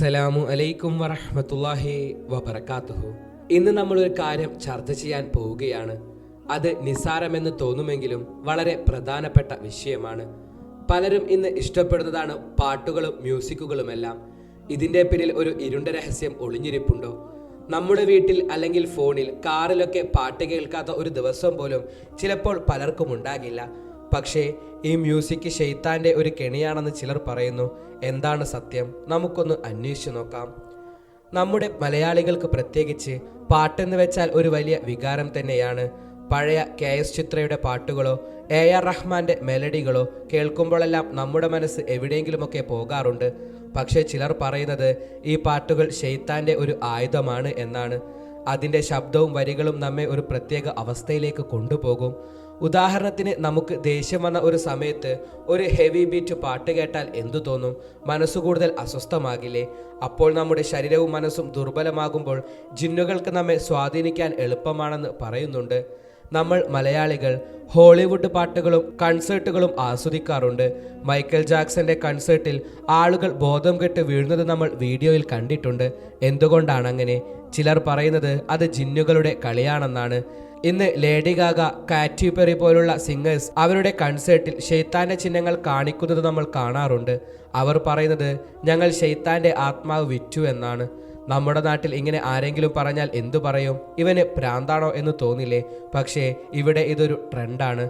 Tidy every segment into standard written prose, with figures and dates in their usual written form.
അസ്സലാമു അലൈക്കും വറഹ്മത്തുള്ളാഹി വബറകാതുഹു. ഇന്ന് നമ്മളൊരു കാര്യം ചർച്ച ചെയ്യാൻ പോവുകയാണ്. അത് നിസ്സാരമെന്ന് തോന്നുമെങ്കിലും വളരെ പ്രധാനപ്പെട്ട വിഷയമാണ്. പലരും ഇന്ന് ഇഷ്ടപ്പെടുന്നതാണ് പാട്ടുകളും മ്യൂസിക്കുകളുമെല്ലാം. ഇതിൻ്റെ പിന്നിൽ ഒരു ഇരുണ്ട രഹസ്യം ഒളിഞ്ഞിരിപ്പുണ്ടോ? നമ്മുടെ വീട്ടിൽ അല്ലെങ്കിൽ ഫോണിൽ, കാറിലൊക്കെ പാട്ട് കേൾക്കാത്ത ഒരു ദിവസം പോലും ചിലപ്പോൾ പലർക്കും ഉണ്ടാകില്ല. പക്ഷേ ഈ മ്യൂസിക് ശൈത്താൻ്റെ ഒരു കെണിയാണെന്ന് ചിലർ പറയുന്നു. എന്താണ് സത്യം? നമുക്കൊന്ന് അന്വേഷിച്ചു നോക്കാം. നമ്മുടെ മലയാളികൾക്ക് പ്രത്യേകിച്ച് പാട്ടെന്ന് വെച്ചാൽ ഒരു വലിയ വികാരം തന്നെയാണ്. പഴയ KS ചിത്രയുടെ പാട്ടുകളോ AR റഹ്മാൻ്റെ മെലഡികളോ കേൾക്കുമ്പോഴെല്ലാം നമ്മുടെ മനസ്സ് എവിടെയെങ്കിലുമൊക്കെ പോകാറുണ്ട്. പക്ഷേ ചിലർ പറയുന്നത് ഈ പാട്ടുകൾ ശൈത്താൻ്റെ ഒരു ആയുധമാണ് എന്നാണ്. അതിൻ്റെ ശബ്ദവും വരികളും നമ്മെ ഒരു പ്രത്യേക അവസ്ഥയിലേക്ക് കൊണ്ടുപോകും. ഉദാഹരണത്തിന്, നമുക്ക് ദേഷ്യം വന്ന ഒരു സമയത്ത് ഒരു ഹെവി ബീറ്റ് പാട്ട് കേട്ടാൽ എന്തു തോന്നും? മനസ്സ് കൂടുതൽ അസ്വസ്ഥമാകില്ലേ? അപ്പോൾ നമ്മുടെ ശരീരവും മനസ്സും ദുർബലമാകുമ്പോൾ ജിന്നുകൾക്ക് നമ്മെ സ്വാധീനിക്കാൻ എളുപ്പമാണെന്ന് പറയുന്നുണ്ട്. നമ്മൾ മലയാളികൾ ഹോളിവുഡ് പാട്ടുകളും കൺസേർട്ടുകളും ആസ്വദിക്കാറുണ്ട്. മൈക്കൽ ജാക്സന്റെ കൺസേർട്ടിൽ ആളുകൾ ബോധം കെട്ട് വീഴുന്നത് നമ്മൾ വീഡിയോയിൽ കണ്ടിട്ടുണ്ട്. എന്തുകൊണ്ടാണ് അങ്ങനെ? ചിലർ പറയുന്നത് അത് ജിന്നുകളുടെ കളിയാണെന്നാണ്. ഇന്ന് ലേഡി ഗാഗ, കാറ്റി പെറി പോലുള്ള സിംഗേഴ്സ് അവരുടെ കൺസേർട്ടിൽ ശൈത്താന്റെ ചിഹ്നങ്ങൾ കാണിക്കുന്നത് നമ്മൾ കാണാറുണ്ട്. അവർ പറയുന്നത് ഞങ്ങൾ ശൈത്താന്റെ ആത്മാവ് വിറ്റു എന്നാണ്. നമ്മുടെ നാട്ടിൽ ഇങ്ങനെ ആരെങ്കിലും പറഞ്ഞാൽ എന്തു പറയും? ഇവന് ഭ്രാന്താണോ എന്ന് തോന്നില്ലേ? പക്ഷേ ഇവിടെ ഇതൊരു ട്രെൻഡാണ്.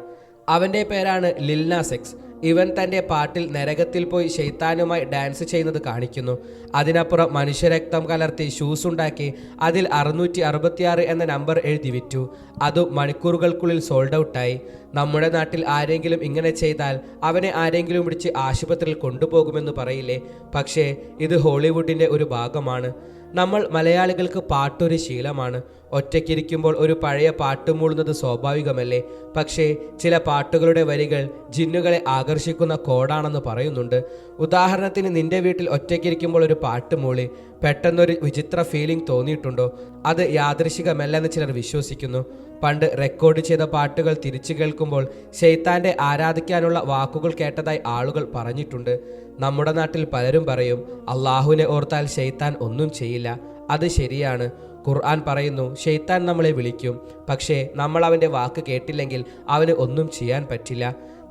അവൻ്റെ പേരാണ് ലിൽ നാസ് എക്സ്. ഇവൻ തൻ്റെ പാട്ടിൽ നരകത്തിൽ പോയി ശൈത്താനുമായി ഡാൻസ് ചെയ്യുന്നത് കാണിക്കുന്നു. അതിനപ്പുറം മനുഷ്യരക്തം കലർത്തി ഷൂസ് ഉണ്ടാക്കി അതിൽ 666 എന്ന നമ്പർ എഴുതി വിറ്റു. അതും മണിക്കൂറുകൾക്കുള്ളിൽ സോൾഡ് ഔട്ടായി. നമ്മുടെ നാട്ടിൽ ആരെങ്കിലും ഇങ്ങനെ ചെയ്താൽ അവനെ ആരെങ്കിലും പിടിച്ച് ആശുപത്രിയിൽ കൊണ്ടുപോകുമെന്ന് പറയില്ലേ? പക്ഷേ ഇത് ഹോളിവുഡിൻ്റെ ഒരു ഭാഗമാണ്. നമ്മൾ മലയാളികൾക്ക് പാട്ടൊരു ശീലമാണ്. ഒറ്റയ്ക്കിരിക്കുമ്പോൾ ഒരു പഴയ പാട്ട് മൂളുന്നത് സ്വാഭാവികമല്ലേ? പക്ഷേ ചില പാട്ടുകളുടെ വരികൾ ജിന്നുകളെ ആകർഷിക്കുന്ന കോഡാണെന്ന് പറയുന്നുണ്ട്. ഉദാഹരണത്തിന്, നിന്റെ വീട്ടിൽ ഒറ്റയ്ക്കിരിക്കുമ്പോൾ ഒരു പാട്ട് മൂളി പെട്ടെന്നൊരു വിചിത്ര ഫീലിംഗ് തോന്നിയിട്ടുണ്ടോ? അത് യാദൃശികമല്ലെന്ന് ചിലർ വിശ്വസിക്കുന്നു. പണ്ട് റെക്കോർഡ് ചെയ്ത പാട്ടുകൾ തിരിച്ചു കേൾക്കുമ്പോൾ ശൈത്താന്റെ ആരാധിക്കാനുള്ള വാക്കുകൾ കേട്ടതായി ആളുകൾ പറഞ്ഞിട്ടുണ്ട്. നമ്മുടെ നാട്ടിൽ പലരും പറയും അള്ളാഹുവിനെ ഓർത്താൽ ശൈത്താൻ ഒന്നും ചെയ്യില്ല. അത് ശരിയാണ്. ഖുർആൻ പറയുന്നു ശൈത്താൻ നമ്മളെ വിളിക്കും, പക്ഷേ നമ്മൾ അവൻ്റെ വാക്ക് കേട്ടില്ലെങ്കിൽ അവന് ഒന്നും ചെയ്യാൻ പറ്റില്ല.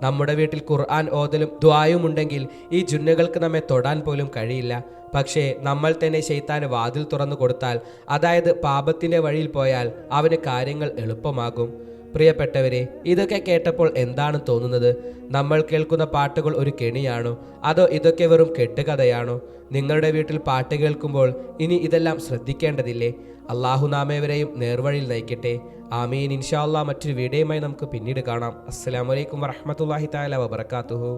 നമ്മുടെ വീട്ടിൽ ഖുർആൻ ഓതലും ദ്വായും ഉണ്ടെങ്കിൽ ഈ ജിന്നുകൾക്ക് നമ്മെ തൊടാൻ പോലും കഴിയില്ല. പക്ഷേ നമ്മൾ തന്നെ ശൈത്താന് വാതിൽ തുറന്നു കൊടുത്താൽ, അതായത് പാപത്തിൻ്റെ വഴിയിൽ പോയാൽ അവന് കാര്യങ്ങൾ എളുപ്പമാകും. പ്രിയപ്പെട്ടവരെ, ഇതൊക്കെ കേട്ടപ്പോൾ എന്താണ് തോന്നുന്നത്? നമ്മൾ കേൾക്കുന്ന പാട്ടുകൾ ഒരു കെണിയാണോ? അതോ ഇതൊക്കെ വെറും കെട്ടുകഥയാണോ? നിങ്ങളുടെ വീട്ടിൽ പാട്ട് കേൾക്കുമ്പോൾ ഇനി ഇതെല്ലാം ശ്രദ്ധിക്കേണ്ടതില്ലേ? അള്ളാഹു നാമേവരെയും നേർവഴിയിൽ നയിക്കട്ടെ. ആമീൻ. ഇൻഷാ അല്ലാഹ് മറ്റൊരു വീഡിയോയുമായി നമുക്ക് പിന്നീട് കാണാം. അസ്സലാമു അലൈക്കും വറഹ്മത്തുള്ളാഹി തആല വബറകാതുഹു.